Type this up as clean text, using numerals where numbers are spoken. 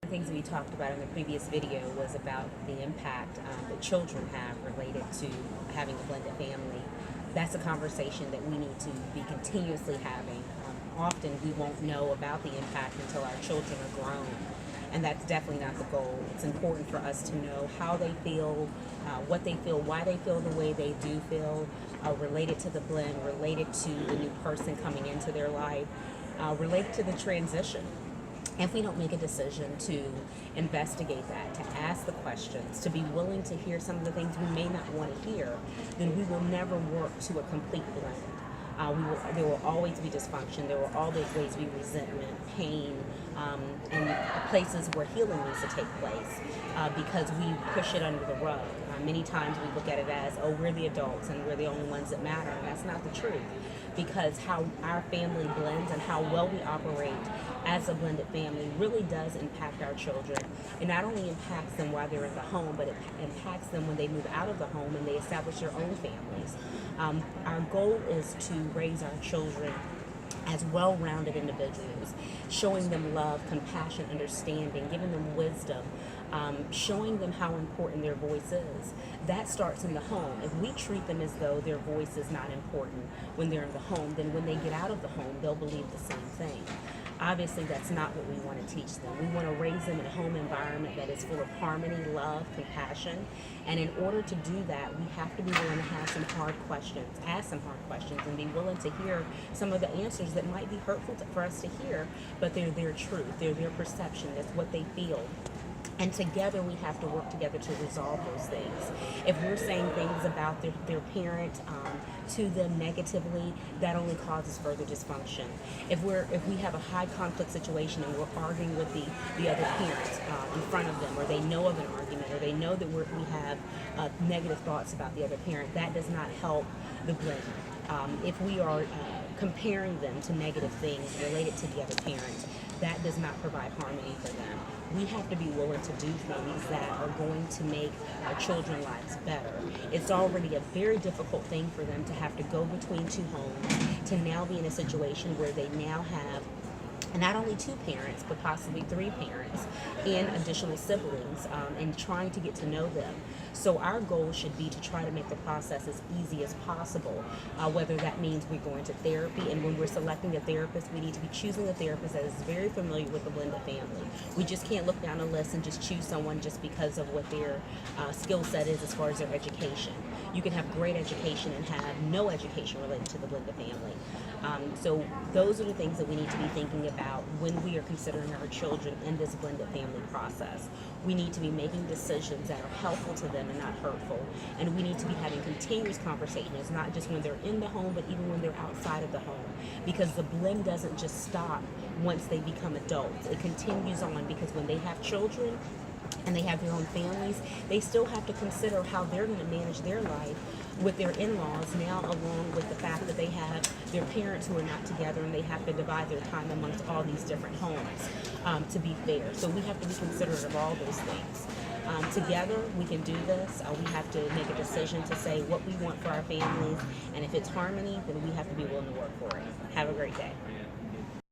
The things we talked about in the previous video was about the impact that children have related to having a blended family. That's a conversation that we need to be continuously having. Often we won't know about the impact until our children are grown, and that's definitely not the goal. It's important for us to know how they feel, what they feel, why they feel the way they do feel, related to the blend, related to the new person coming into their life, related to the transition. If we don't make a decision to investigate that, to ask the questions, to be willing to hear some of the things we may not want to hear, then we will never work to a complete blend. There will always be dysfunction. There will always be resentment, pain, and places where healing needs to take place because we push it under the rug. Many times we look at it as, oh, we're the adults and we're the only ones that matter, and that's not the truth, because how our family blends and how well we operate as a blended family really does impact our children. It not only impacts them while they're in the home, but it impacts them when they move out of the home and they establish their own families. Our goal is to raise our children as well-rounded individuals, showing them love, compassion, understanding, giving them wisdom, showing them how important their voice is. That starts in the home. If we treat them as though their voice is not important when they're in the home, then when they get out of the home, they'll believe the same thing. Obviously, that's not what we want to teach them. We want to raise them in a home environment that is full of harmony, love, compassion. And in order to do that, we have to be willing to have some hard questions, ask some hard questions, and be willing to hear some of the answers that might be hurtful for us to hear, but they're their truth, they're their perception, that's what they feel. And together we have to work together to resolve those things. If we're saying things about their parent to them negatively, that only causes further dysfunction. If we have a high conflict situation and we're arguing with the other parent in front of them, or they know of an argument, or they know that we have negative thoughts about the other parent, that does not help the blend. If we are comparing them to negative things related to the other parent, that does not provide harmony for them. We have to be willing to do things that are going to make our children's lives better. It's already a very difficult thing for them to have to go between two homes, to now be in a situation where they now have not only two parents, but possibly three parents and additional siblings, and trying to get to know them. So our goal should be to try to make the process as easy as possible, whether that means we're going to therapy, and when we're selecting a therapist, we need to be choosing a therapist that is very familiar with the blended family. We just can't look down a list and just choose someone just because of what their skill set is as far as their education. You can have great education and have no education related to the blended family. So those are the things that we need to be thinking about when we are considering our children in this blended family process. We need to be making decisions that are helpful to them and not hurtful. And we need to be having continuous conversations, not just when they're in the home, but even when they're outside of the home. Because the blend doesn't just stop once they become adults. It continues on, because when they have children and they have their own families, they still have to consider how they're going to manage their life with their in-laws now, along with the fact that they have their parents who are not together, and they have to divide their time amongst all these different homes to be fair. So we have to be considerate of all those things. Together we can do this. We have to make a decision to say what we want for our families, and if it's harmony, then we have to be willing to work for it. Have a great day.